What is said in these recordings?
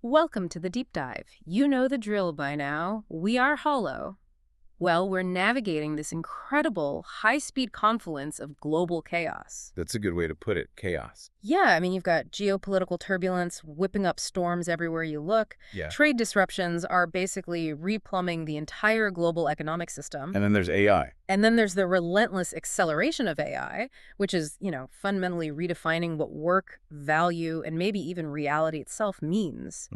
Welcome to the deep dive. You know the drill by now. We are Hollow. Well, we're navigating this incredible high-speed confluence of global chaos. That's a good way to put it, chaos. Yeah, I mean, you've got geopolitical turbulence whipping up storms everywhere you look. Yeah. Trade disruptions are basically replumbing the entire global economic system. And then there's AI. And then there's the relentless acceleration of AI, which is, fundamentally redefining what work, value, and maybe even reality itself means.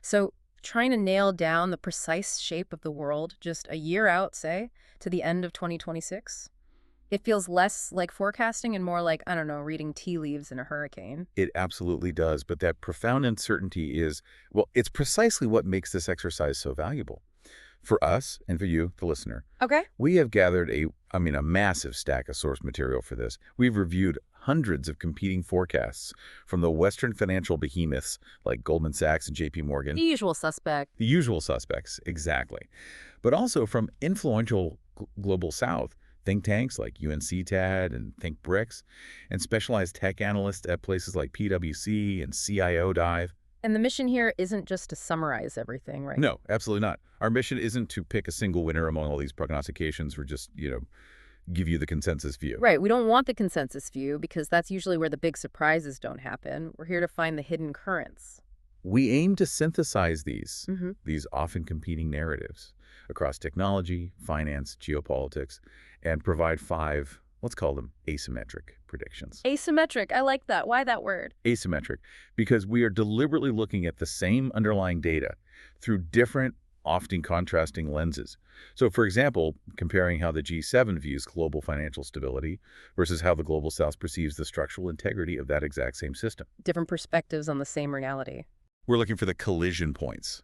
So trying to nail down the precise shape of the world just a year out, say, to the end of 2026, it feels less like forecasting and more like, I don't know, reading tea leaves in a hurricane. It absolutely does. But that profound uncertainty is, well, it's precisely what makes this exercise so valuable. For us, and for you, the listener, Okay. we have gathered a massive stack of source material for this. We've reviewed hundreds of competing forecasts from the Western financial behemoths like Goldman Sachs and JP Morgan. The usual suspect. The usual suspects, exactly. But also from influential global South think tanks like UNCTAD and ThinkBricks, and specialized tech analysts at places like PwC and CIO Dive. And the mission here isn't just to summarize everything, right? No, absolutely not. Our mission isn't to pick a single winner among all these prognostications. We're just, give you the consensus view. Right. We don't want the consensus view because that's usually where the big surprises don't happen. We're here to find the hidden currents. We aim to synthesize these Mm-hmm. often competing narratives across technology, finance, geopolitics, and provide 5, let's call them asymmetric predictions. Asymmetric. I like that. Why that word? Asymmetric, because we are deliberately looking at the same underlying data through different, often contrasting lenses. So, for example, comparing how the G7 views global financial stability versus how the Global South perceives the structural integrity of that exact same system. Different perspectives on the same reality. We're looking for the collision points,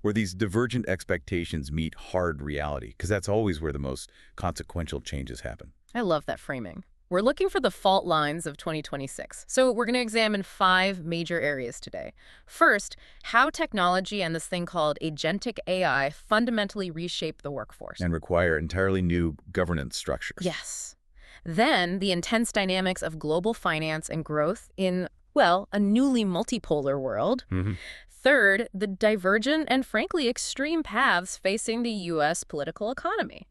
where these divergent expectations meet hard reality, because that's always where the most consequential changes happen. I love that framing. We're looking for the fault lines of 2026. So we're going to examine 5 major areas today. First, how technology and this thing called agentic AI fundamentally reshape the workforce. And require entirely new governance structures. Yes. Then the intense dynamics of global finance and growth in, well, a newly multipolar world. Third, the divergent and frankly extreme paths facing the U.S. political economy.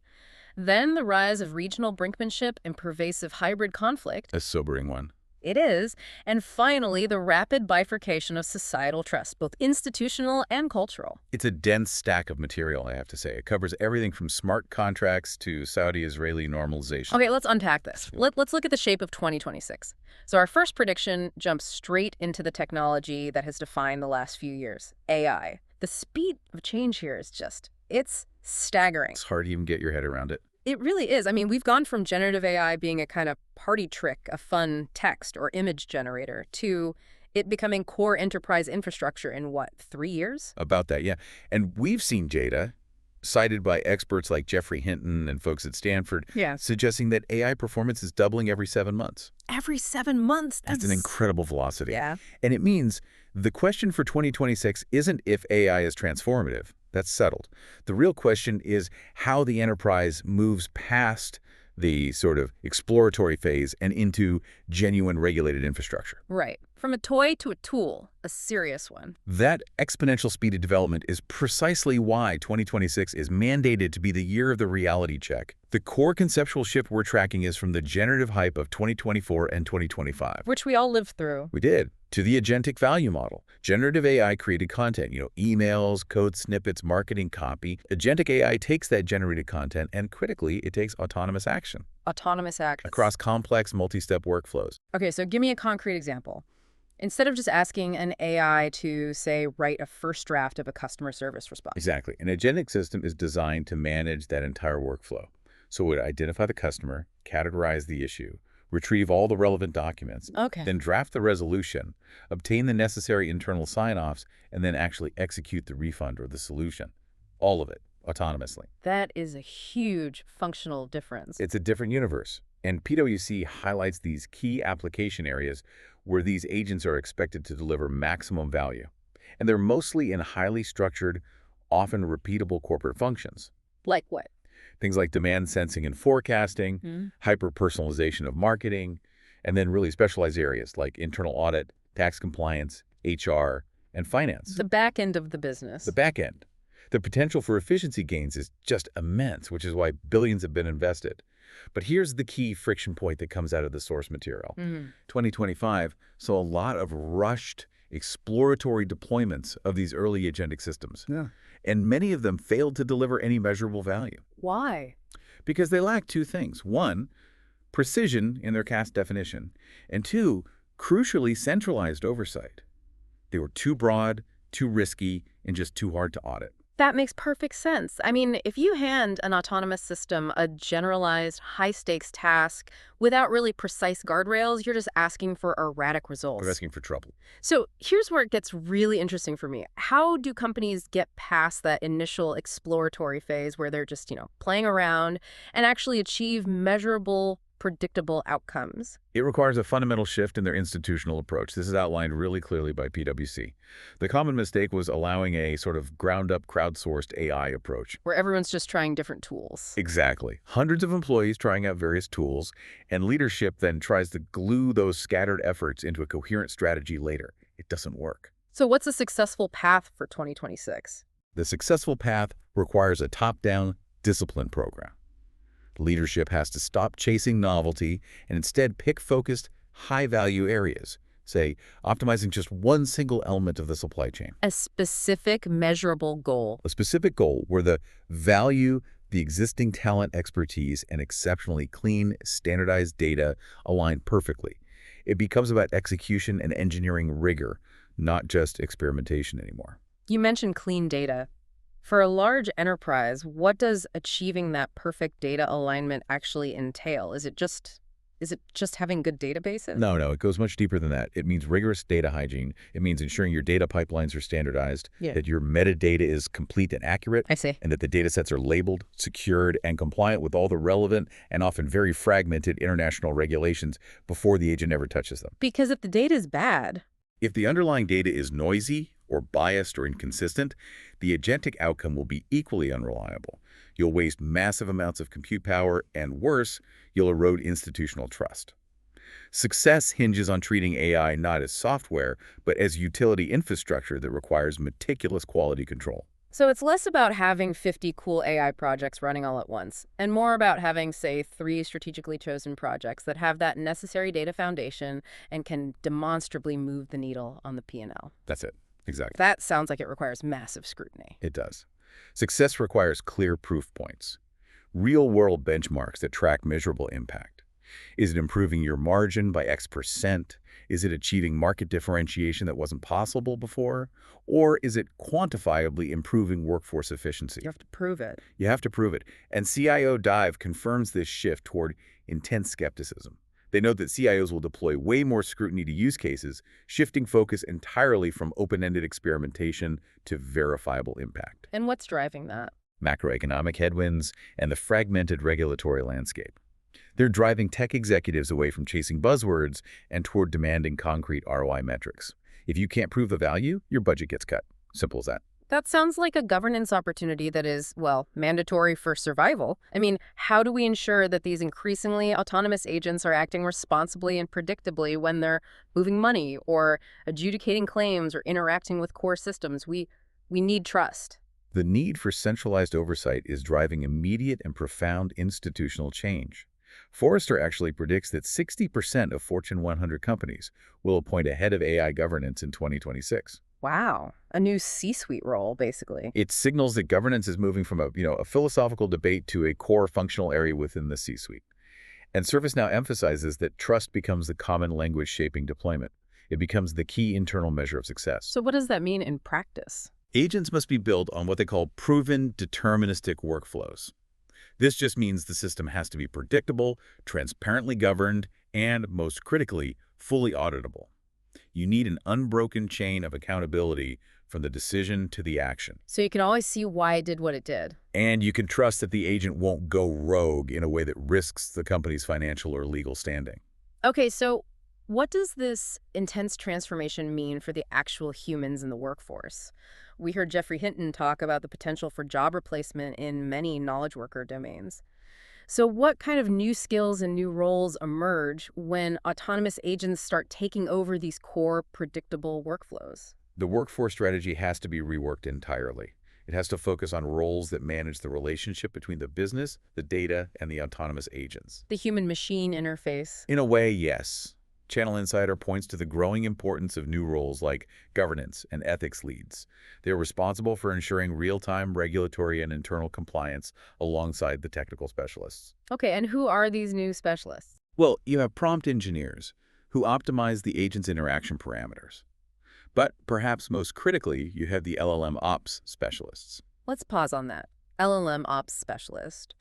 Then the rise of regional brinkmanship and pervasive hybrid conflict. A sobering one. It is. And finally, the rapid bifurcation of societal trust, both institutional and cultural. It's a dense stack of material, I have to say. It covers everything from smart contracts to Saudi-Israeli normalization. Okay, let's unpack this. Let's look at the shape of 2026. So our first prediction jumps straight into the technology that has defined the last few years, AI. The speed of change here is it's staggering. It's hard to even get your head around it. It really is. I mean, we've gone from generative AI being a kind of party trick, a fun text or image generator, to it becoming core enterprise infrastructure in, 3 years? About that, yeah. And we've seen data cited by experts like Jeffrey Hinton and folks at Stanford suggesting that AI performance is doubling every 7 months. Every 7 months? That's an incredible velocity. Yeah. And it means the question for 2026 isn't if AI is transformative. That's settled. The real question is how the enterprise moves past the sort of exploratory phase and into genuine regulated infrastructure. Right. From a toy to a tool, a serious one. That exponential speed of development is precisely why 2026 is mandated to be the year of the reality check. The core conceptual shift we're tracking is from the generative hype of 2024 and 2025. Which we all lived through. We did. To the agentic value model. Generative AI created content, emails, code snippets, marketing copy. Agentic AI takes that generated content and critically, it takes autonomous action. Autonomous action. Across complex multi-step workflows. Okay, so give me a concrete example. Instead of just asking an AI to, say, write a first draft of a customer service response. Exactly. An agentic system is designed to manage that entire workflow. So it would identify the customer, categorize the issue, retrieve all the relevant documents, then draft the resolution, obtain the necessary internal sign-offs, and then actually execute the refund or the solution. All of it, autonomously. That is a huge functional difference. It's a different universe. And PwC highlights these key application areas where these agents are expected to deliver maximum value. And they're mostly in highly structured, often repeatable corporate functions. Like what? Things like demand sensing and forecasting, hyper-personalization of marketing, and then really specialized areas like internal audit, tax compliance, HR, and finance. The back end of the business. The back end. The potential for efficiency gains is just immense, which is why billions have been invested. But here's the key friction point that comes out of the source material. 2025 saw a lot of rushed, exploratory deployments of these early agentic systems. Yeah. And many of them failed to deliver any measurable value. Why? Because they lack two things. One, precision in their cast definition. And two, crucially centralized oversight. They were too broad, too risky, and just too hard to audit. That makes perfect sense. I mean, if you hand an autonomous system a generalized, high-stakes task without really precise guardrails, you're just asking for erratic results. They're asking for trouble. So here's where it gets really interesting for me. How do companies get past that initial exploratory phase where they're just, playing around and actually achieve measurable, predictable outcomes? It requires a fundamental shift in their institutional approach. This is outlined really clearly by PwC. The common mistake was allowing a sort of ground-up, crowdsourced AI approach. Where everyone's just trying different tools. Exactly. Hundreds of employees trying out various tools, and leadership then tries to glue those scattered efforts into a coherent strategy later. It doesn't work. So what's a successful path for 2026? The successful path requires a top-down discipline program. Leadership has to stop chasing novelty and instead pick focused, high-value areas, say, optimizing just one single element of the supply chain. A specific, measurable goal. A specific goal where the value, the existing talent expertise, and exceptionally clean, standardized data align perfectly. It becomes about execution and engineering rigor, not just experimentation anymore. You mentioned clean data. For a large enterprise, what does achieving that perfect data alignment actually entail? Is it just having good databases? No, it goes much deeper than that. It means rigorous data hygiene. It means ensuring your data pipelines are standardized, that your metadata is complete and accurate, I see. and that the data sets are labeled, secured, and compliant with all the relevant and often very fragmented international regulations before the agent ever touches them. Because if the data is bad... If the underlying data is noisy or biased or inconsistent, the agentic outcome will be equally unreliable. You'll waste massive amounts of compute power, and worse, you'll erode institutional trust. Success hinges on treating AI not as software, but as utility infrastructure that requires meticulous quality control. So it's less about having 50 cool AI projects running all at once, and more about having, say, 3 strategically chosen projects that have that necessary data foundation and can demonstrably move the needle on the P&L. That's it. Exactly. That sounds like it requires massive scrutiny. It does. Success requires clear proof points, real-world benchmarks that track measurable impact. Is it improving your margin by X%? Is it achieving market differentiation that wasn't possible before? Or is it quantifiably improving workforce efficiency? You have to prove it. You have to prove it. And CIO Dive confirms this shift toward intense skepticism. They note that CIOs will deploy way more scrutiny to use cases, shifting focus entirely from open-ended experimentation to verifiable impact. And what's driving that? Macroeconomic headwinds and the fragmented regulatory landscape. They're driving tech executives away from chasing buzzwords and toward demanding concrete ROI metrics. If you can't prove the value, your budget gets cut. Simple as that. That sounds like a governance opportunity that is, well, mandatory for survival. I mean, how do we ensure that these increasingly autonomous agents are acting responsibly and predictably when they're moving money or adjudicating claims or interacting with core systems? We need trust. The need for centralized oversight is driving immediate and profound institutional change. Forrester actually predicts that 60% of Fortune 100 companies will appoint a head of AI governance in 2026. Wow. A new C-suite role, basically. It signals that governance is moving from a philosophical debate to a core functional area within the C-suite. And ServiceNow emphasizes that trust becomes the common language shaping deployment. It becomes the key internal measure of success. So what does that mean in practice? Agents must be built on what they call proven deterministic workflows. This just means the system has to be predictable, transparently governed, and, most critically, fully auditable. You need an unbroken chain of accountability from the decision to the action. So you can always see why it did what it did. And you can trust that the agent won't go rogue in a way that risks the company's financial or legal standing. Okay, so what does this intense transformation mean for the actual humans in the workforce? We heard Jeffrey Hinton talk about the potential for job replacement in many knowledge worker domains. So what kind of new skills and new roles emerge when autonomous agents start taking over these core predictable workflows? The workforce strategy has to be reworked entirely. It has to focus on roles that manage the relationship between the business, the data, and the autonomous agents. The human-machine interface. In a way, yes. Channel Insider points to the growing importance of new roles like governance and ethics leads. They are responsible for ensuring real-time regulatory and internal compliance alongside the technical specialists. Okay, and who are these new specialists? Well, you have prompt engineers who optimize the agent's interaction parameters. But perhaps most critically, you have the LLM ops specialists. Let's pause on that. LLM ops specialist.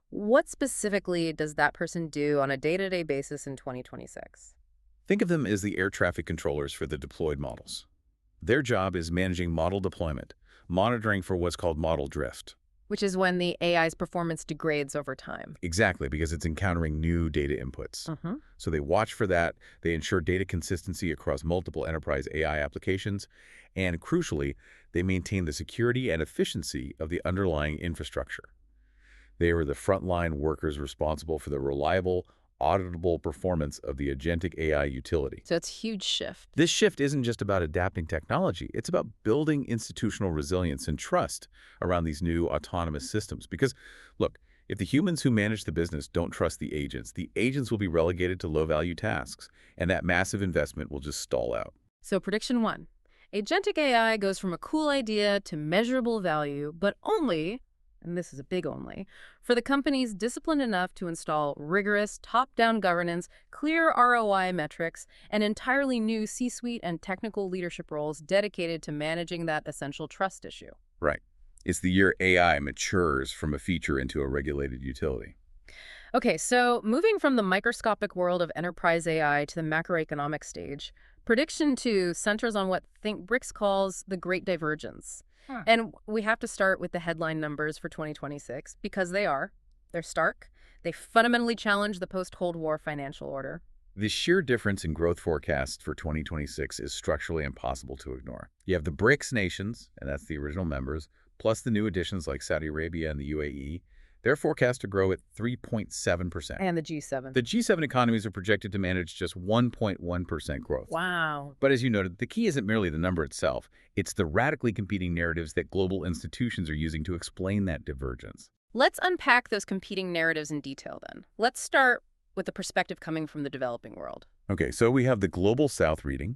What specifically does that person do on a day-to-day basis in 2026? Think of them as the air traffic controllers for the deployed models. Their job is managing model deployment, monitoring for what's called model drift. Which is when the AI's performance degrades over time. Exactly, because it's encountering new data inputs. So they watch for that, they ensure data consistency across multiple enterprise AI applications, and crucially, they maintain the security and efficiency of the underlying infrastructure. They are the frontline workers responsible for the reliable, auditable performance of the agentic AI utility. So it's a huge shift. This shift isn't just about adapting technology. It's about building institutional resilience and trust around these new autonomous systems. Because, look, if the humans who manage the business don't trust the agents will be relegated to low-value tasks, and that massive investment will just stall out. So prediction 1. Agentic AI goes from a cool idea to measurable value, but only, and this is a big only, for the companies disciplined enough to install rigorous top-down governance, clear ROI metrics, and entirely new C-suite and technical leadership roles dedicated to managing that essential trust issue. Right. It's the year AI matures from a feature into a regulated utility. Okay, so moving from the microscopic world of enterprise AI to the macroeconomic stage, prediction 2 centers on what ThinkBricks calls the Great Divergence. And we have to start with the headline numbers for 2026 because they're stark. They fundamentally challenge the post-Cold War financial order. The sheer difference in growth forecasts for 2026 is structurally impossible to ignore. You have the BRICS nations, and that's the original members, plus the new additions like Saudi Arabia and the UAE. They're forecast to grow at 3.7%. And the G7. The G7 economies are projected to manage just 1.1% growth. Wow. But as you noted, the key isn't merely the number itself. It's the radically competing narratives that global institutions are using to explain that divergence. Let's unpack those competing narratives in detail then. Let's start with the perspective coming from the developing world. Okay, so we have the Global South reading,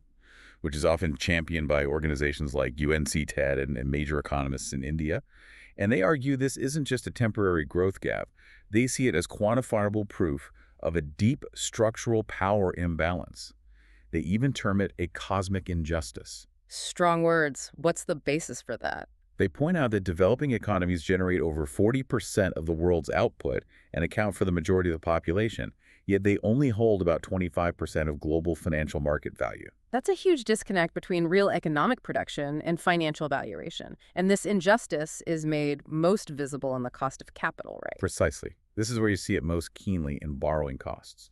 which is often championed by organizations like UNCTAD and major economists in India. And they argue this isn't just a temporary growth gap. They see it as quantifiable proof of a deep structural power imbalance. They even term it a cosmic injustice. Strong words. What's the basis for that? They point out that developing economies generate over 40% of the world's output and account for the majority of the population, yet they only hold about 25% of global financial market value. That's a huge disconnect between real economic production and financial valuation. And this injustice is made most visible in the cost of capital, right? Precisely. This is where you see it most keenly in borrowing costs.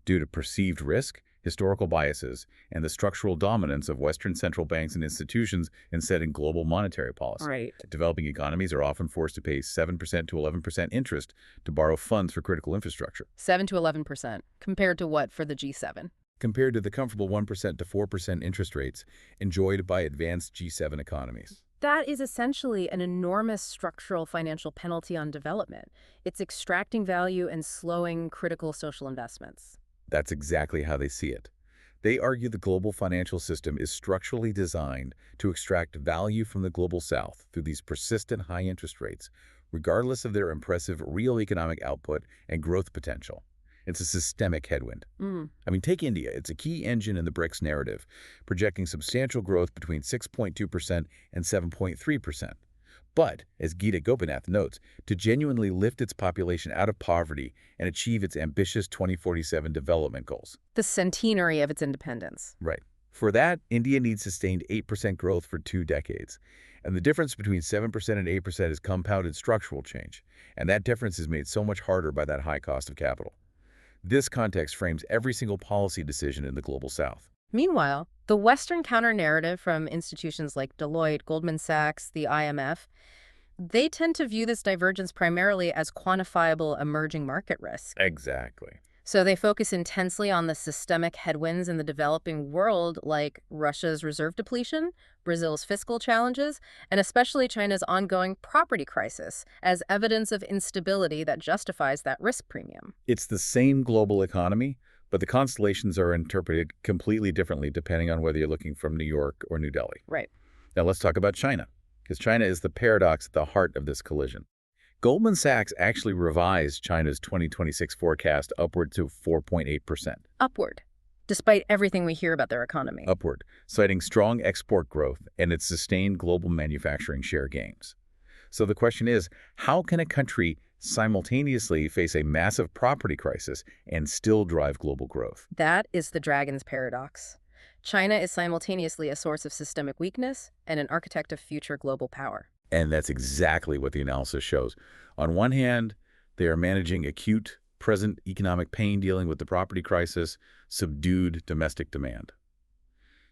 Due to perceived risk, historical biases, and the structural dominance of Western central banks and institutions in setting global monetary policy. Right. Developing economies are often forced to pay 7% to 11% interest to borrow funds for critical infrastructure. 7 to 11%. Compared to what for the G7? Compared to the comfortable 1% to 4% interest rates enjoyed by advanced G7 economies. That is essentially an enormous structural financial penalty on development. It's extracting value and slowing critical social investments. That's exactly how they see it. They argue the global financial system is structurally designed to extract value from the global south through these persistent high interest rates, regardless of their impressive real economic output and growth potential. It's a systemic headwind. I mean, take India. It's a key engine in the BRICS narrative, projecting substantial growth between 6.2% and 7.3%. But, as Geeta Gopinath notes, to genuinely lift its population out of poverty and achieve its ambitious 2047 development goals. The centenary of its independence. Right. For that, India needs sustained 8% growth for 2 decades. And the difference between 7% and 8% is compounded structural change. And that difference is made so much harder by that high cost of capital. This context frames every single policy decision in the Global South. Meanwhile, the Western counter-narrative from institutions like Deloitte, Goldman Sachs, the IMF, they tend to view this divergence primarily as quantifiable emerging market risk. Exactly. So they focus intensely on the systemic headwinds in the developing world, like Russia's reserve depletion, Brazil's fiscal challenges, and especially China's ongoing property crisis, as evidence of instability that justifies that risk premium. It's the same global economy, but the constellations are interpreted completely differently depending on whether you're looking from New York or New Delhi. Right. Now let's talk about China, because China is the paradox at the heart of this collision. Goldman Sachs actually revised China's 2026 forecast upward to 4.8%. Upward, despite everything we hear about their economy. Upward, citing strong export growth and its sustained global manufacturing share gains. So the question is, how can a country simultaneously face a massive property crisis and still drive global growth? That is the dragon's paradox. China is simultaneously a source of systemic weakness and an architect of future global power. And that's exactly what the analysis shows. On one hand, they are managing acute, present economic pain dealing with the property crisis, subdued domestic demand.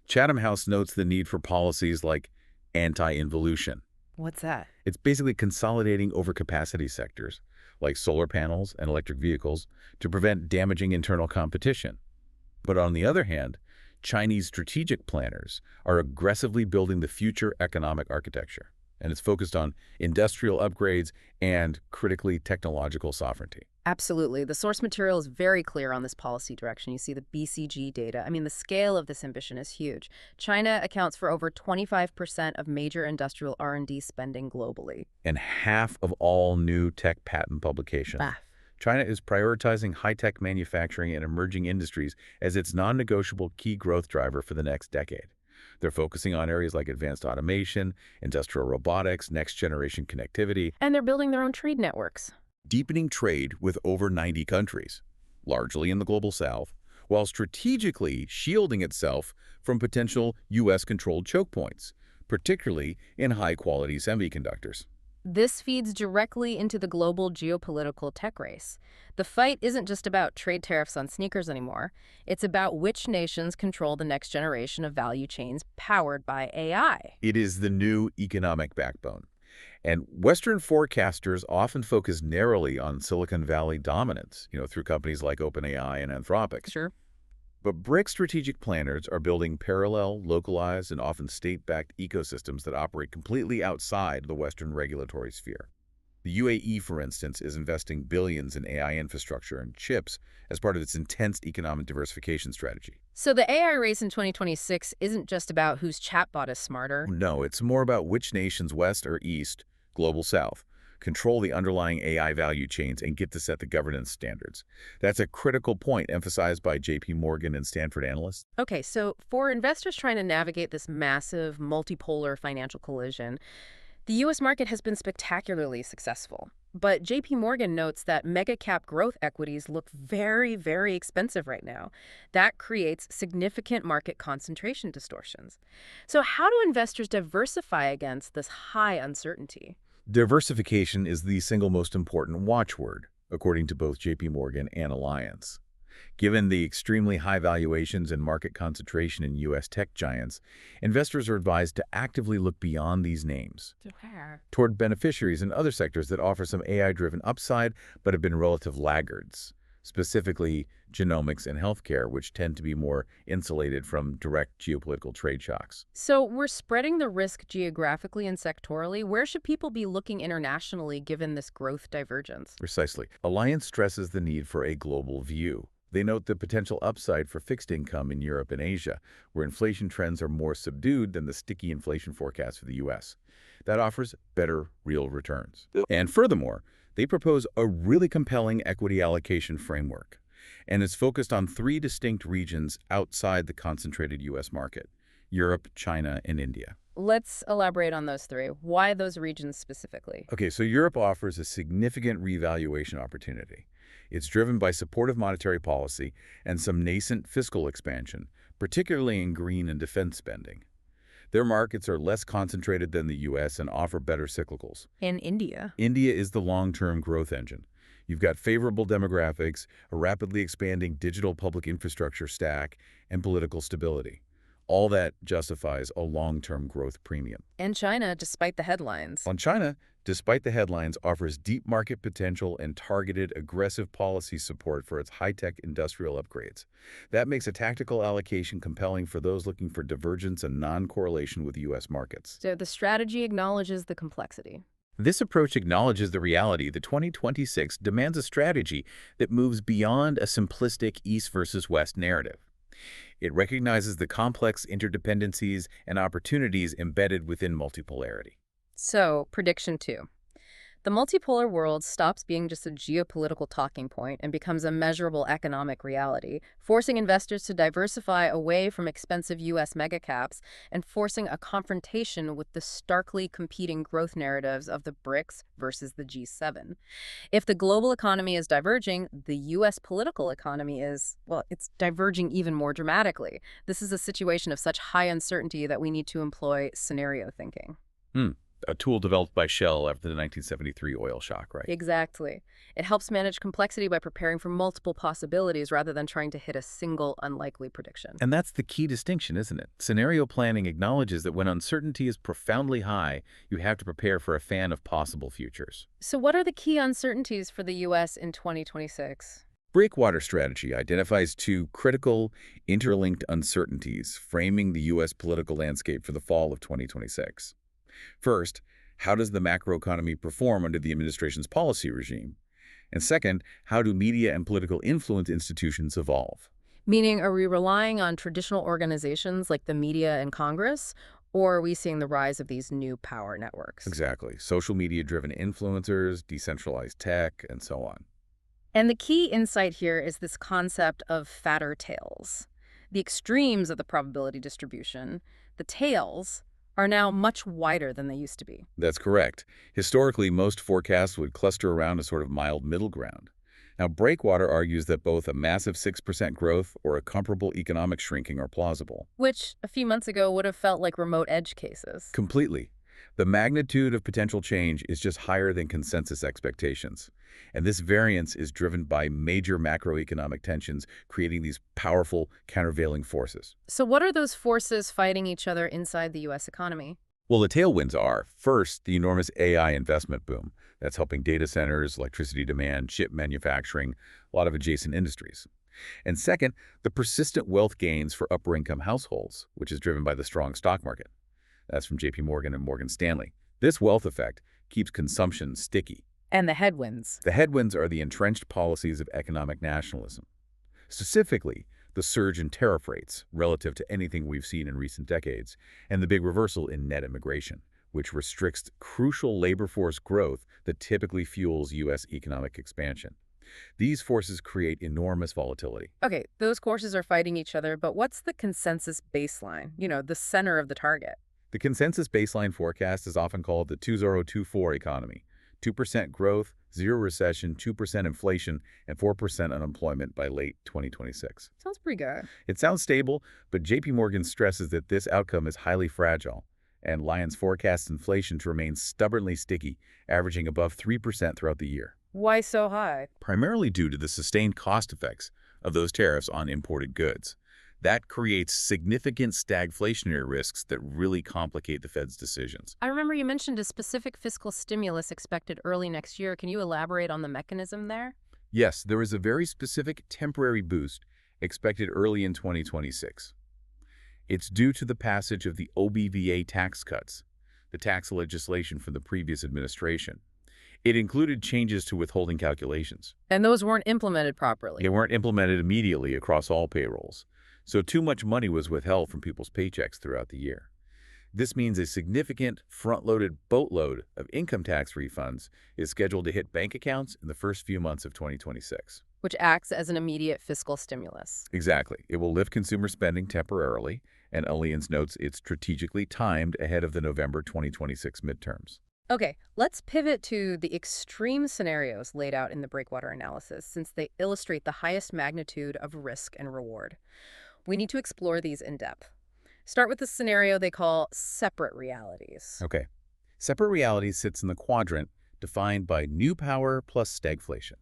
Chatham House notes the need for policies like anti-involution. What's that? It's basically consolidating overcapacity sectors, like solar panels and electric vehicles, to prevent damaging internal competition. But on the other hand, Chinese strategic planners are aggressively building the future economic architecture, and it's focused on industrial upgrades and critically technological sovereignty. Absolutely. The source material is very clear on this policy direction. You see the BCG data. I mean, the scale of this ambition is huge. China accounts for over 25% of major industrial R&D spending globally. And half of all new tech patent publications. China is prioritizing high-tech manufacturing and emerging industries as its non-negotiable key growth driver for the next decade. They're focusing on areas like advanced automation, industrial robotics, next-generation connectivity. And they're building their own trade networks. Deepening trade with over 90 countries, largely in the global south, while strategically shielding itself from potential U.S.-controlled choke points, particularly in high-quality semiconductors. This feeds directly into the global geopolitical tech race. The fight isn't just about trade tariffs on sneakers anymore. It's about which nations control the next generation of value chains powered by AI. It is the new economic backbone. And Western forecasters often focus narrowly on Silicon Valley dominance, through companies like OpenAI and Anthropic. Sure. But BRICS strategic planners are building parallel, localized, and often state-backed ecosystems that operate completely outside the Western regulatory sphere. The UAE, for instance, is investing billions in AI infrastructure and chips as part of its intense economic diversification strategy. So the AI race in 2026 isn't just about whose chatbot is smarter. No, it's more about which nations, West or East, Global South, control the underlying AI value chains and get to set the governance standards. That's a critical point emphasized by JP Morgan and Stanford analysts. Okay, so for investors trying to navigate this massive, multipolar financial collision, the U.S. market has been spectacularly successful. But JP Morgan notes that mega-cap growth equities look very, very expensive right now. That creates significant market concentration distortions. So how do investors diversify against this high uncertainty? Diversification is the single most important watchword, according to both JP Morgan and Alliance. Given the extremely high valuations and market concentration in U.S. tech giants, investors are advised to actively look beyond these names toward beneficiaries in other sectors that offer some AI-driven upside but have been relative laggards, specifically genomics and healthcare, which tend to be more insulated from direct geopolitical trade shocks. So we're spreading the risk geographically and sectorally. Where should people be looking internationally given this growth divergence? Precisely. Alliance stresses the need for a global view. They note the potential upside for fixed income in Europe and Asia, where inflation trends are more subdued than the sticky inflation forecast for the U.S. That offers better real returns. And furthermore, they propose a really compelling equity allocation framework, and it's focused on 3 distinct regions outside the concentrated U.S. market: Europe, China, and India. Let's elaborate on those 3. Why those regions specifically? Okay, so Europe offers a significant revaluation opportunity. It's driven by supportive monetary policy and some nascent fiscal expansion, particularly in green and defense spending. Their markets are less concentrated than the U.S. and offer better cyclicals. And India? India is the long-term growth engine. You've got favorable demographics, a rapidly expanding digital public infrastructure stack, and political stability. All that justifies a long-term growth premium. And China, despite the headlines. On China, despite the headlines, offers deep market potential and targeted, aggressive policy support for its high-tech industrial upgrades. That makes a tactical allocation compelling for those looking for divergence and non-correlation with U.S. markets. So the strategy acknowledges the complexity. This approach acknowledges the reality that 2026 demands a strategy that moves beyond a simplistic East versus West narrative. It recognizes the complex interdependencies and opportunities embedded within multipolarity. So, prediction 2. The multipolar world stops being just a geopolitical talking point and becomes a measurable economic reality, forcing investors to diversify away from expensive U.S. megacaps and forcing a confrontation with the starkly competing growth narratives of the BRICS versus the G7. If the global economy is diverging, the U.S. political economy is, well, it's diverging even more dramatically. This is a situation of such high uncertainty that we need to employ scenario thinking. A tool developed by Shell after the 1973 oil shock, right? Exactly. It helps manage complexity by preparing for multiple possibilities rather than trying to hit a single unlikely prediction. And that's the key distinction, isn't it? Scenario planning acknowledges that when uncertainty is profoundly high, you have to prepare for a fan of possible futures. So what are the key uncertainties for the U.S. in 2026? Breakwater strategy identifies two critical, interlinked uncertainties framing the U.S. political landscape for the fall of 2026. First, how does the macroeconomy perform under the administration's policy regime? And second, how do media and political influence institutions evolve? Meaning, are we relying on traditional organizations like the media and Congress, or are we seeing the rise of these new power networks? Exactly. Social media-driven influencers, decentralized tech, and so on. And the key insight here is this concept of fatter tails. The extremes of the probability distribution, the tails, are now much wider than they used to be. That's correct. Historically, most forecasts would cluster around a sort of mild middle ground. Now, Breakwater argues that both a massive 6% growth or a comparable economic shrinking are plausible. Which, a few months ago, would have felt like remote edge cases. Completely. The magnitude of potential change is just higher than consensus expectations. And this variance is driven by major macroeconomic tensions, creating these powerful countervailing forces. So what are those forces fighting each other inside the U.S. economy? Well, the tailwinds are, first, the enormous AI investment boom. That's helping data centers, electricity demand, chip manufacturing, a lot of adjacent industries. And second, the persistent wealth gains for upper-income households, which is driven by the strong stock market. That's from J.P. Morgan and Morgan Stanley. This wealth effect keeps consumption sticky. And the headwinds? The headwinds are the entrenched policies of economic nationalism. Specifically, the surge in tariff rates relative to anything we've seen in recent decades, and the big reversal in net immigration, which restricts crucial labor force growth that typically fuels U.S. economic expansion. These forces create enormous volatility. Okay, those forces are fighting each other, but what's the consensus baseline? The center of the target. The consensus baseline forecast is often called the 2024 economy. 2% growth, 0 recession, 2% inflation, and 4% unemployment by late 2026. Sounds pretty good. It sounds stable, but J.P. Morgan stresses that this outcome is highly fragile, and Lyons forecasts inflation to remain stubbornly sticky, averaging above 3% throughout the year. Why so high? Primarily due to the sustained cost effects of those tariffs on imported goods. That creates significant stagflationary risks that really complicate the Fed's decisions. I remember you mentioned a specific fiscal stimulus expected early next year. Can you elaborate on the mechanism there? Yes, there is a very specific temporary boost expected early in 2026. It's due to the passage of the OBVA tax cuts, the tax legislation from the previous administration. It included changes to withholding calculations. And those weren't implemented properly? They weren't implemented immediately across all payrolls. So too much money was withheld from people's paychecks throughout the year. This means a significant front-loaded boatload of income tax refunds is scheduled to hit bank accounts in the first few months of 2026. Which acts as an immediate fiscal stimulus. Exactly. It will lift consumer spending temporarily, and Allianz notes it's strategically timed ahead of the November 2026 midterms. Okay, let's pivot to the extreme scenarios laid out in the Breakwater analysis, since they illustrate the highest magnitude of risk and reward. We need to explore these in depth. Start with the scenario they call separate realities. Okay. Separate realities sits in the quadrant defined by new power plus stagflation.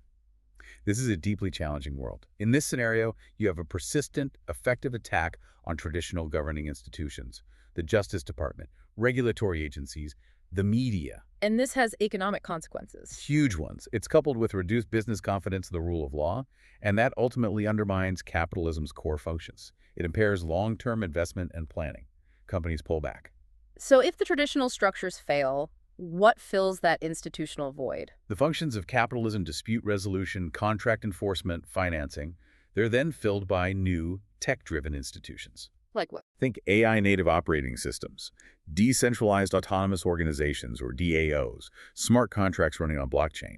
This is a deeply challenging world. In this scenario, you have a persistent, effective attack on traditional governing institutions, the Justice Department, regulatory agencies, the media, And this has economic consequences. Huge ones. It's coupled with reduced business confidence in the rule of law, and that ultimately undermines capitalism's core functions. It impairs long-term investment and planning. Companies pull back. So if the traditional structures fail, what fills that institutional void? The functions of capitalism, dispute resolution, contract enforcement, financing, they're then filled by new, tech-driven institutions. Like what? Think AI-native operating systems, decentralized autonomous organizations, or DAOs, smart contracts running on blockchain,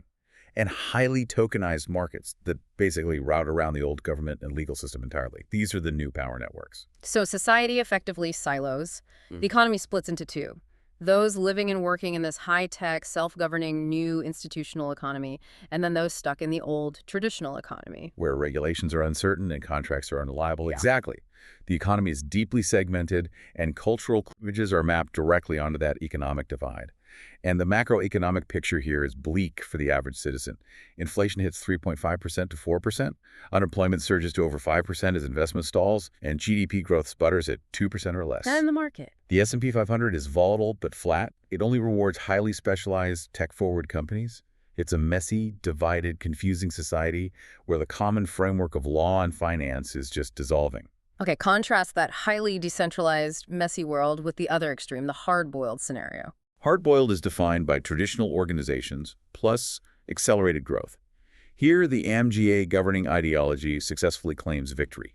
and highly tokenized markets that basically route around the old government and legal system entirely. These are the new power networks. So society effectively silos. The economy splits into two. Those living and working in this high-tech, self-governing new institutional economy, and then those stuck in the old traditional economy. Where regulations are uncertain and contracts are unreliable. Yeah. Exactly. The economy is deeply segmented, and cultural cleavages are mapped directly onto that economic divide. And the macroeconomic picture here is bleak for the average citizen. Inflation hits 3.5% to 4%. Unemployment surges to over 5% as investment stalls, and GDP growth sputters at 2% or less. Not in the market. The S&P 500 is volatile but flat. It only rewards highly specialized, tech-forward companies. It's a messy, divided, confusing society where the common framework of law and finance is just dissolving. Okay, contrast that highly decentralized, messy world with the other extreme, the hard-boiled scenario. Hard-boiled is defined by traditional organizations plus accelerated growth. Here, the AMGA governing ideology successfully claims victory.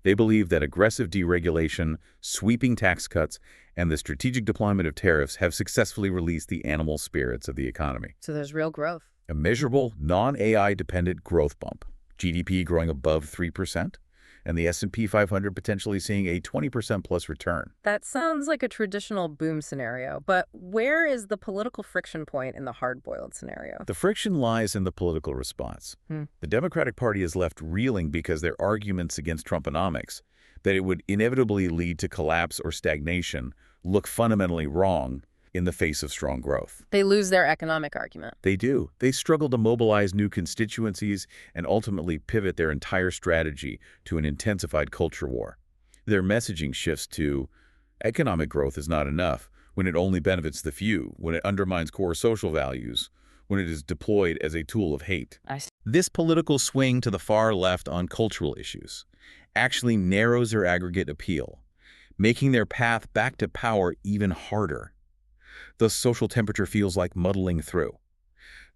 They believe that aggressive deregulation, sweeping tax cuts, and the strategic deployment of tariffs have successfully released the animal spirits of the economy. So there's real growth. A measurable, non-AI-dependent growth bump, GDP growing above 3%, and the S&P 500 potentially seeing a 20% plus return. That sounds like a traditional boom scenario, but where is the political friction point in the hard-boiled scenario? The friction lies in the political response. The Democratic Party is left reeling because their arguments against Trumponomics, that it would inevitably lead to collapse or stagnation, look fundamentally wrong in the face of strong growth. They lose their economic argument. They do. They struggle to mobilize new constituencies and ultimately pivot their entire strategy to an intensified culture war. Their messaging shifts to economic growth is not enough when it only benefits the few, when it undermines core social values, when it is deployed as a tool of hate. This political swing to the far left on cultural issues actually narrows their aggregate appeal, making their path back to power even harder. The social temperature feels like muddling through.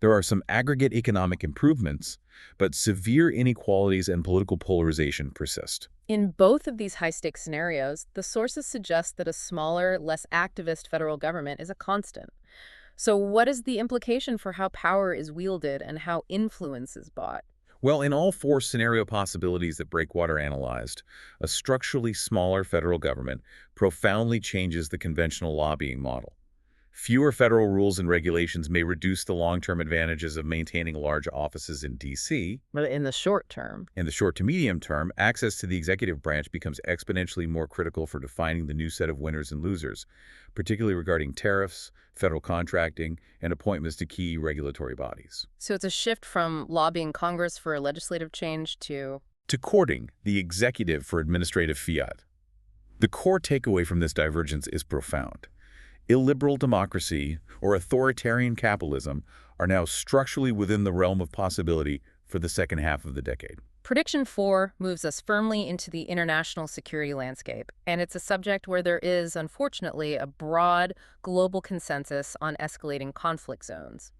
There are some aggregate economic improvements, but severe inequalities and political polarization persist. In both of these high-stakes scenarios, the sources suggest that a smaller, less activist federal government is a constant. So what is the implication for how power is wielded and how influence is bought? Well, in all four scenario possibilities that Breakwater analyzed, a structurally smaller federal government profoundly changes the conventional lobbying model. Fewer federal rules and regulations may reduce the long-term advantages of maintaining large offices in D.C. But in the short term. In the short to medium term, access to the executive branch becomes exponentially more critical for defining the new set of winners and losers, particularly regarding tariffs, federal contracting, and appointments to key regulatory bodies. So it's a shift from lobbying Congress for legislative change to courting the executive for administrative fiat. The core takeaway from this divergence is profound. Illiberal democracy or authoritarian capitalism are now structurally within the realm of possibility for the second half of the decade. Prediction 4 moves us firmly into the international security landscape, and it's a subject where there is, unfortunately, a broad global consensus on escalating conflict zones.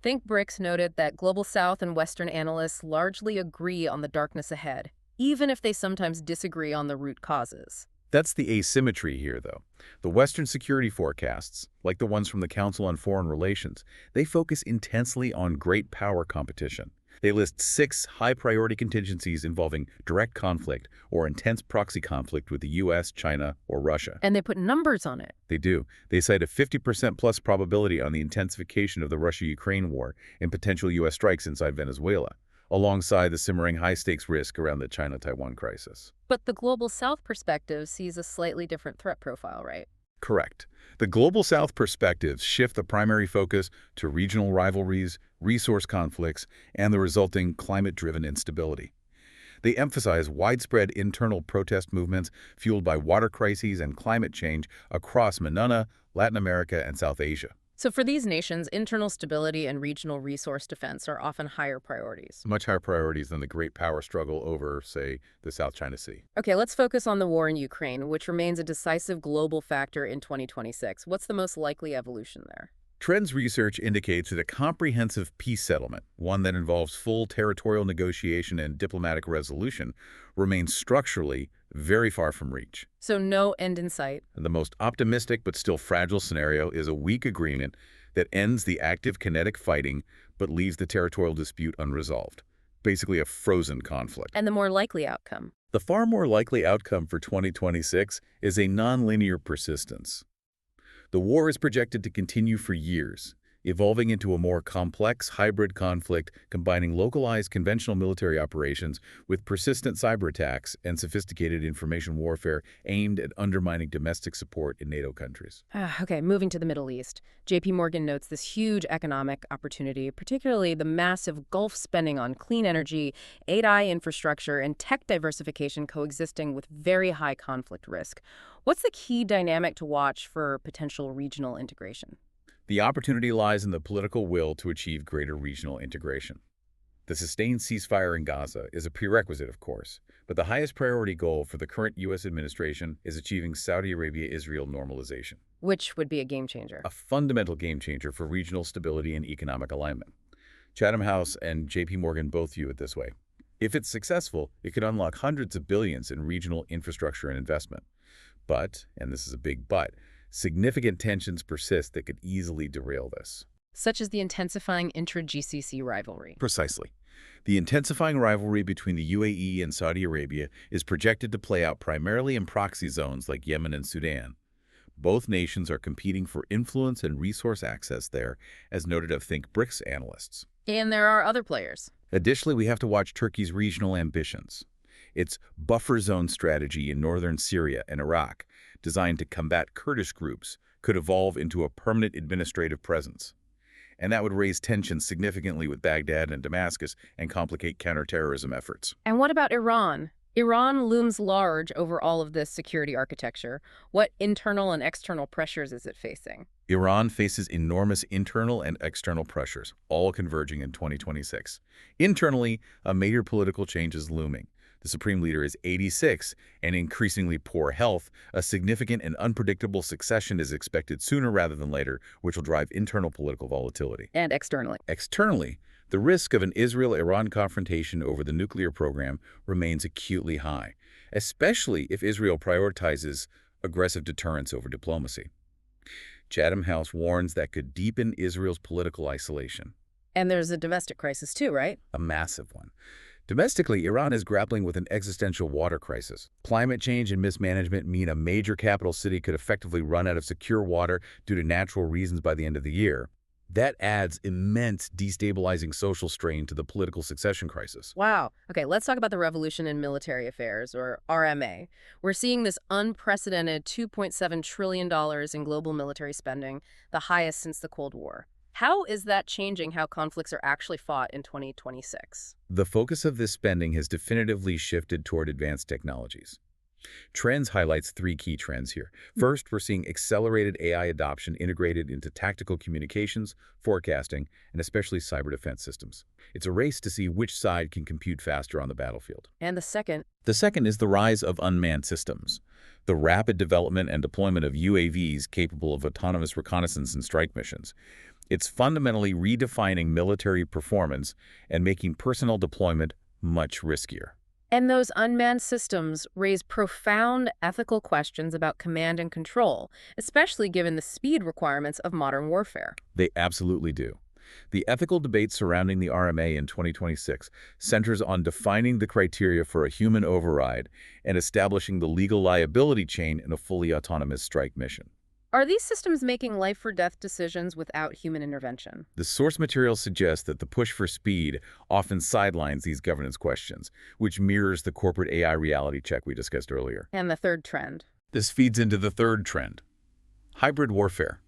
Think BRICS noted that Global South and Western analysts largely agree on the darkness ahead, even if they sometimes disagree on the root causes. That's the asymmetry here, though. The Western security forecasts, like the ones from the Council on Foreign Relations, they focus intensely on great power competition. They list 6 high-priority contingencies involving direct conflict or intense proxy conflict with the U.S., China, or Russia. And they put numbers on it. They do. They cite a 50% plus probability on the intensification of the Russia-Ukraine war and potential U.S. strikes inside Venezuela, alongside the simmering high-stakes risk around the China-Taiwan crisis. But the Global South perspective sees a slightly different threat profile, right? Correct. The Global South perspectives shift the primary focus to regional rivalries, resource conflicts, and the resulting climate-driven instability. They emphasize widespread internal protest movements fueled by water crises and climate change across Latin America, and South Asia. So for these nations, internal stability and regional resource defense are often higher priorities. Much higher priorities than the great power struggle over, say, the South China Sea. Okay, let's focus on the war in Ukraine, which remains a decisive global factor in 2026. What's the most likely evolution there? Trends research indicates that a comprehensive peace settlement, one that involves full territorial negotiation and diplomatic resolution, remains structurally very far from reach. So no end in sight. The most optimistic but still fragile scenario is a weak agreement that ends the active kinetic fighting but leaves the territorial dispute unresolved. Basically a frozen conflict. And the more likely outcome? The far more likely outcome for 2026 is a nonlinear persistence. The war is projected to continue for years, evolving into a more complex hybrid conflict combining localized conventional military operations with persistent cyber attacks and sophisticated information warfare aimed at undermining domestic support in NATO countries. Okay, moving to the Middle East. JP Morgan notes this huge economic opportunity, particularly the massive Gulf spending on clean energy, AI infrastructure, and tech diversification coexisting with very high conflict risk. What's the key dynamic to watch for potential regional integration? The opportunity lies in the political will to achieve greater regional integration. The sustained ceasefire in Gaza is a prerequisite, of course, but the highest priority goal for the current U.S. administration is achieving Saudi Arabia-Israel normalization. Which would be a game changer. A fundamental game changer for regional stability and economic alignment. Chatham House and JP Morgan both view it this way. If it's successful, it could unlock hundreds of billions in regional infrastructure and investment. But, and this is a big but, significant tensions persist that could easily derail this. Such as the intensifying intra-GCC rivalry. Precisely. The intensifying rivalry between the UAE and Saudi Arabia is projected to play out primarily in proxy zones like Yemen and Sudan. Both nations are competing for influence and resource access there, as noted of Think BRICS analysts. And there are other players. Additionally, we have to watch Turkey's regional ambitions. Its buffer zone strategy in northern Syria and Iraq, designed to combat Kurdish groups, could evolve into a permanent administrative presence. And that would raise tensions significantly with Baghdad and Damascus and complicate counterterrorism efforts. And what about Iran? Iran looms large over all of this security architecture. What internal and external pressures is it facing? Iran faces enormous internal and external pressures, all converging in 2026. Internally, a major political change is looming. The supreme leader is 86 and increasingly poor health. A significant and unpredictable succession is expected sooner rather than later, which will drive internal political volatility. And externally? Externally, the risk of an Israel-Iran confrontation over the nuclear program remains acutely high, especially if Israel prioritizes aggressive deterrence over diplomacy. Chatham House warns that could deepen Israel's political isolation. And there's a domestic crisis too, right? A massive one. Domestically, Iran is grappling with an existential water crisis. Climate change and mismanagement mean a major capital city could effectively run out of secure water due to natural reasons by the end of the year. That adds immense destabilizing social strain to the political succession crisis. Wow. Okay, let's talk about the revolution in military affairs, or RMA. We're seeing this unprecedented $2.7 trillion in global military spending, the highest since the Cold War. How is that changing how conflicts are actually fought in 2026? The focus of this spending has definitively shifted toward advanced technologies. Trends highlights three key trends here. First, we're seeing accelerated AI adoption integrated into tactical communications, forecasting, and especially cyber defense systems. It's a race to see which side can compute faster on the battlefield. And the second? The second is the rise of unmanned systems. The rapid development and deployment of UAVs capable of autonomous reconnaissance and strike missions. It's fundamentally redefining military performance and making personnel deployment much riskier. And those unmanned systems raise profound ethical questions about command and control, especially given the speed requirements of modern warfare. They absolutely do. The ethical debate surrounding the RMA in 2026 centers on defining the criteria for a human override and establishing the legal liability chain in a fully autonomous strike mission. Are these systems making life-or-death decisions without human intervention? The source material suggests that the push for speed often sidelines these governance questions, which mirrors the corporate AI reality check we discussed earlier. And the third trend? This feeds into the third trend: hybrid warfare.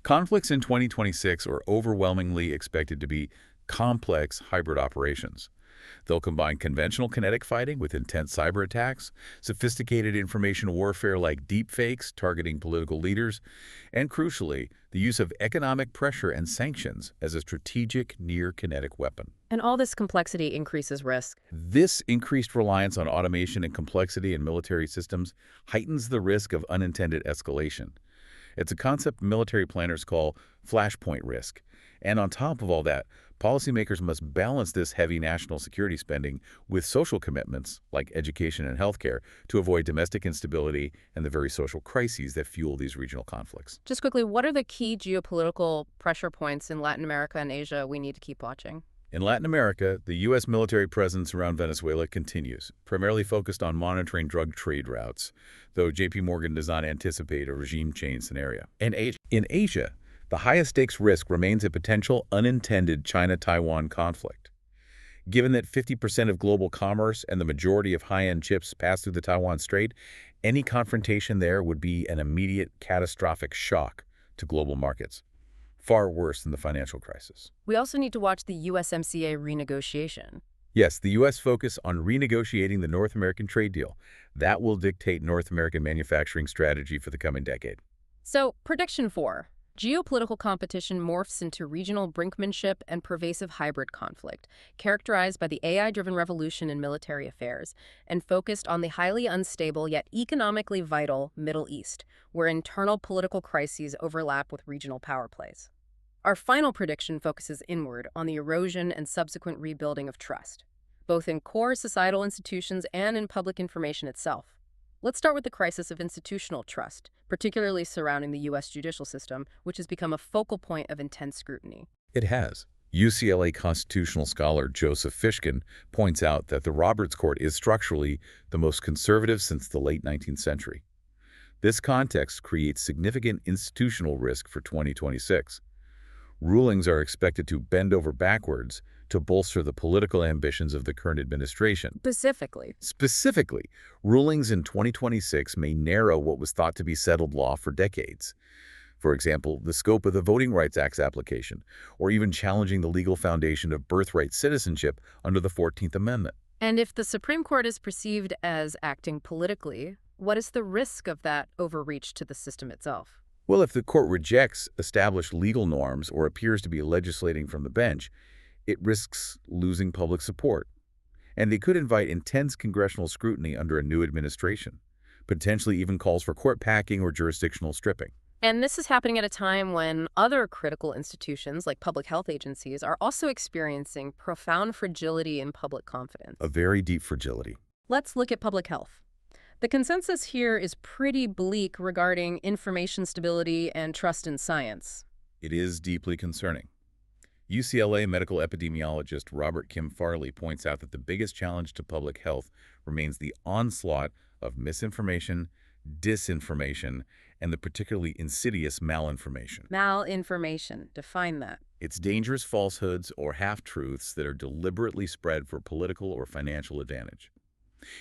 Conflicts in 2026 are overwhelmingly expected to be complex hybrid operations. They'll combine conventional kinetic fighting with intense cyber attacks, sophisticated information warfare like deepfakes targeting political leaders, and crucially, the use of economic pressure and sanctions as a strategic near-kinetic weapon. And all this complexity increases risk. This increased reliance on automation and complexity in military systems heightens the risk of unintended escalation. It's a concept military planners call flashpoint risk. And on top of all that, policymakers must balance this heavy national security spending with social commitments like education and healthcare to avoid domestic instability and the very social crises that fuel these regional conflicts. Just quickly, what are the key geopolitical pressure points in Latin America and Asia we need to keep watching? In Latin America, the U.S. military presence around Venezuela continues, primarily focused on monitoring drug trade routes, though J.P. Morgan does not anticipate a regime change scenario. In Asia, the highest stakes risk remains a potential unintended China-Taiwan conflict. Given that 50% of global commerce and the majority of high-end chips pass through the Taiwan Strait, any confrontation there would be an immediate catastrophic shock to global markets, far worse than the financial crisis. We also need to watch the USMCA renegotiation. Yes, the U.S. focus on renegotiating the North American trade deal. That will dictate North American manufacturing strategy for the coming decade. So, prediction 4. Geopolitical competition morphs into regional brinkmanship and pervasive hybrid conflict, characterized by the AI-driven revolution in military affairs, and focused on the highly unstable yet economically vital Middle East, where internal political crises overlap with regional power plays. Our final prediction focuses inward on the erosion and subsequent rebuilding of trust, both in core societal institutions and in public information itself. Let's start with the crisis of institutional trust, particularly surrounding the U.S. judicial system, which has become a focal point of intense scrutiny. It has. UCLA constitutional scholar Joseph Fishkin points out that the Roberts Court is structurally the most conservative since the late 19th century. This context creates significant institutional risk for 2026. Rulings are expected to bend over backwards to bolster the political ambitions of the current administration. Specifically, rulings in 2026 may narrow what was thought to be settled law for decades. For example, the scope of the Voting Rights Act's application, or even challenging the legal foundation of birthright citizenship under the 14th Amendment. And if the Supreme Court is perceived as acting politically, what is the risk of that overreach to the system itself? Well, if the court rejects established legal norms or appears to be legislating from the bench, it risks losing public support. And they could invite intense congressional scrutiny under a new administration, potentially even calls for court packing or jurisdictional stripping. And this is happening at a time when other critical institutions, like public health agencies, are also experiencing profound fragility in public confidence. A very deep fragility. Let's look at public health. The consensus here is pretty bleak regarding information stability and trust in science. It is deeply concerning. UCLA medical epidemiologist Robert Kim Farley points out that the biggest challenge to public health remains the onslaught of misinformation, disinformation, and the particularly insidious malinformation. Malinformation. Define that. It's dangerous falsehoods or half-truths that are deliberately spread for political or financial advantage.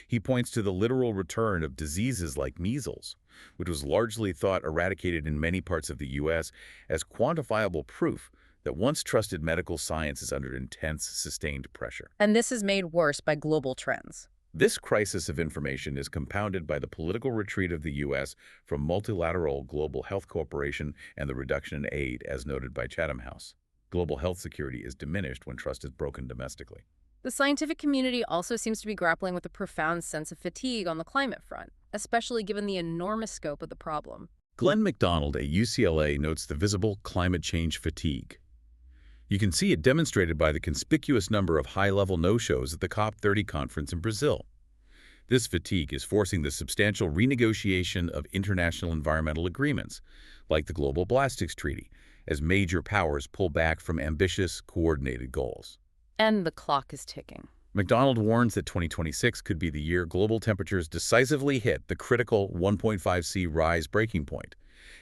He points to the literal return of diseases like measles, which was largely thought eradicated in many parts of the U.S., as quantifiable proof that once trusted medical science is under intense, sustained pressure. And this is made worse by global trends. This crisis of information is compounded by the political retreat of the U.S. from multilateral global health cooperation and the reduction in aid, as noted by Chatham House. Global health security is diminished when trust is broken domestically. The scientific community also seems to be grappling with a profound sense of fatigue on the climate front, especially given the enormous scope of the problem. Glenn McDonald at UCLA notes the visible climate change fatigue. You can see it demonstrated by the conspicuous number of high-level no-shows at the COP30 conference in Brazil. This fatigue is forcing the substantial renegotiation of international environmental agreements, like the Global Plastics Treaty, as major powers pull back from ambitious, coordinated goals. And the clock is ticking. McDonald warns that 2026 could be the year global temperatures decisively hit the critical 1.5°C rise breaking point,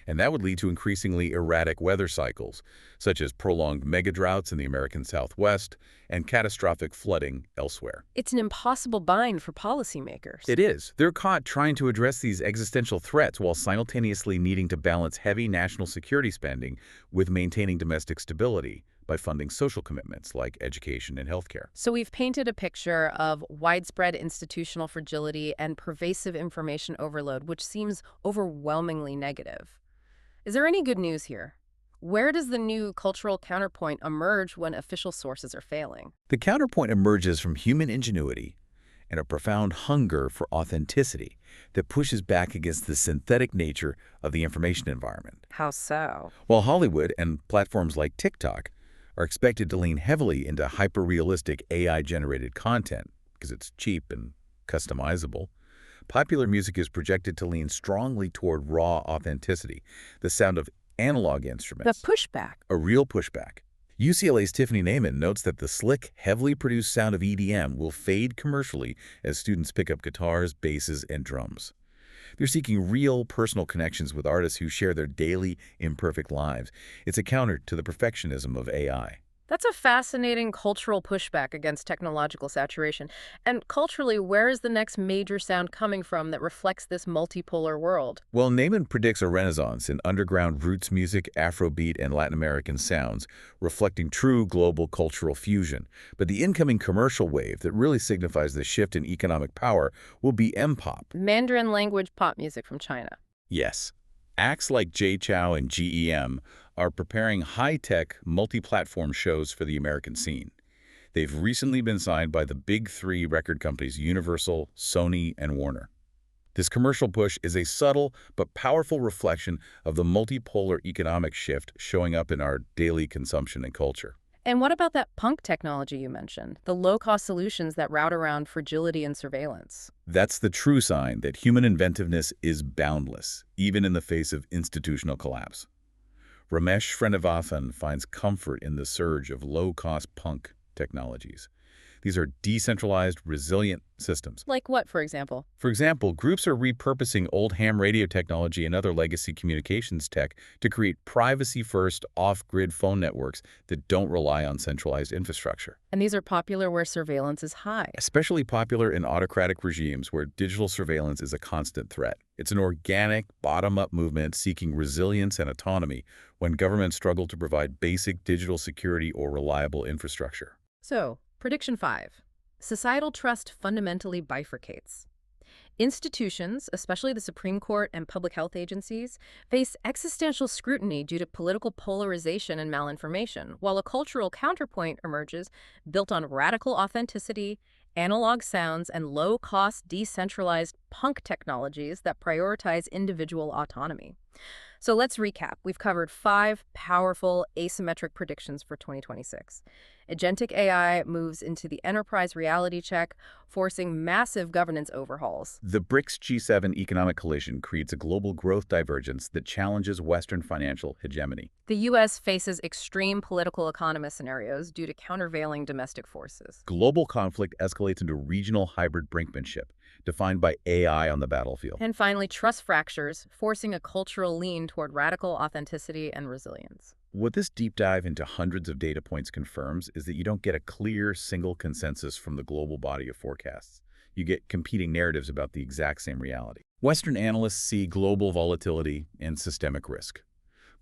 and that would lead to increasingly erratic weather cycles, such as prolonged megadroughts in the American Southwest and catastrophic flooding elsewhere. It's an impossible bind for policymakers. It is. They're caught trying to address these existential threats while simultaneously needing to balance heavy national security spending with maintaining domestic stability, by funding social commitments like education and healthcare. So we've painted a picture of widespread institutional fragility and pervasive information overload, which seems overwhelmingly negative. Is there any good news here? Where does the new cultural counterpoint emerge when official sources are failing? The counterpoint emerges from human ingenuity and a profound hunger for authenticity that pushes back against the synthetic nature of the information environment. How so? While Hollywood and platforms like TikTok are expected to lean heavily into hyper-realistic AI-generated content because it's cheap and customizable, popular music is projected to lean strongly toward raw authenticity, the sound of analog instruments. The pushback. A real pushback. UCLA's Tiffany Naiman notes that the slick, heavily produced sound of EDM will fade commercially as students pick up guitars, basses, and drums. They're seeking real, personal connections with artists who share their daily, imperfect lives. It's a counter to the perfectionism of AI. That's a fascinating cultural pushback against technological saturation. And culturally, where is the next major sound coming from that reflects this multipolar world? Well, Naiman predicts a renaissance in underground roots music, Afrobeat, and Latin American sounds, reflecting true global cultural fusion. But the incoming commercial wave that really signifies the shift in economic power will be M-pop. Mandarin language pop music from China. Yes. Acts like Jay Chou and GEM are preparing high-tech, multi-platform shows for the American scene. They've recently been signed by the big three record companies Universal, Sony, and Warner. This commercial push is a subtle but powerful reflection of the multipolar economic shift showing up in our daily consumption and culture. And what about that punk technology you mentioned, the low-cost solutions that route around fragility and surveillance? That's the true sign that human inventiveness is boundless, even in the face of institutional collapse. Ramesh Srinivasan finds comfort in the surge of low-cost punk technologies. These are decentralized, resilient systems. Like what, for example? For example, groups are repurposing old ham radio technology and other legacy communications tech to create privacy-first, off-grid phone networks that don't rely on centralized infrastructure. And these are popular where surveillance is high. Especially popular in autocratic regimes where digital surveillance is a constant threat. It's an organic, bottom-up movement seeking resilience and autonomy when governments struggle to provide basic digital security or reliable infrastructure. So, Prediction 5. Societal trust fundamentally bifurcates. Institutions, especially the Supreme Court and public health agencies, face existential scrutiny due to political polarization and malinformation, while a cultural counterpoint emerges built on radical authenticity, analog sounds, and low-cost, decentralized punk technologies that prioritize individual autonomy. So let's recap. We've covered 5 powerful asymmetric predictions for 2026. Agentic AI moves into the enterprise reality check, forcing massive governance overhauls. The BRICS G7 economic collision creates a global growth divergence that challenges Western financial hegemony. The U.S. faces extreme political economy scenarios due to countervailing domestic forces. Global conflict escalates into regional hybrid brinkmanship, defined by AI on the battlefield. And finally, trust fractures, forcing a cultural lean toward radical authenticity and resilience. What this deep dive into hundreds of data points confirms is that you don't get a clear, single consensus from the global body of forecasts. You get competing narratives about the exact same reality. Western analysts see global volatility and systemic risk.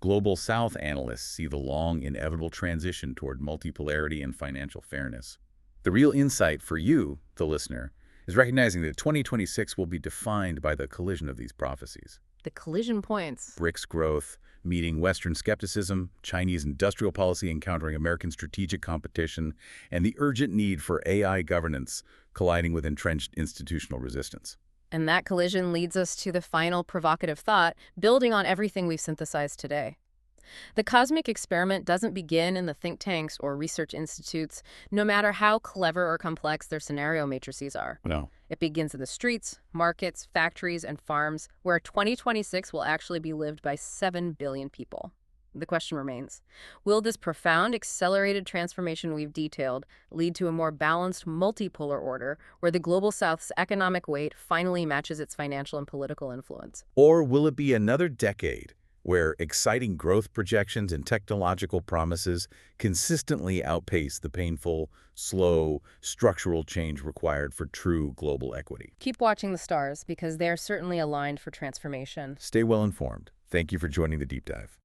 Global South analysts see the long, inevitable transition toward multipolarity and financial fairness. The real insight for you, the listener, is recognizing that 2026 will be defined by the collision of these prophecies. The collision points. BRICS growth, meeting Western skepticism, Chinese industrial policy encountering American strategic competition, and the urgent need for AI governance colliding with entrenched institutional resistance. And that collision leads us to the final provocative thought, building on everything we've synthesized today. The cosmic experiment doesn't begin in the think tanks or research institutes, no matter how clever or complex their scenario matrices are. No. It begins in the streets, markets, factories, and farms, where 2026 will actually be lived by 7 billion people. The question remains, will this profound accelerated transformation we've detailed lead to a more balanced multipolar order where the Global South's economic weight finally matches its financial and political influence? Or will it be another decade where exciting growth projections and technological promises consistently outpace the painful, slow, structural change required for true global equity? Keep watching the stars because they're certainly aligned for transformation. Stay well informed. Thank you for joining the Deep Dive.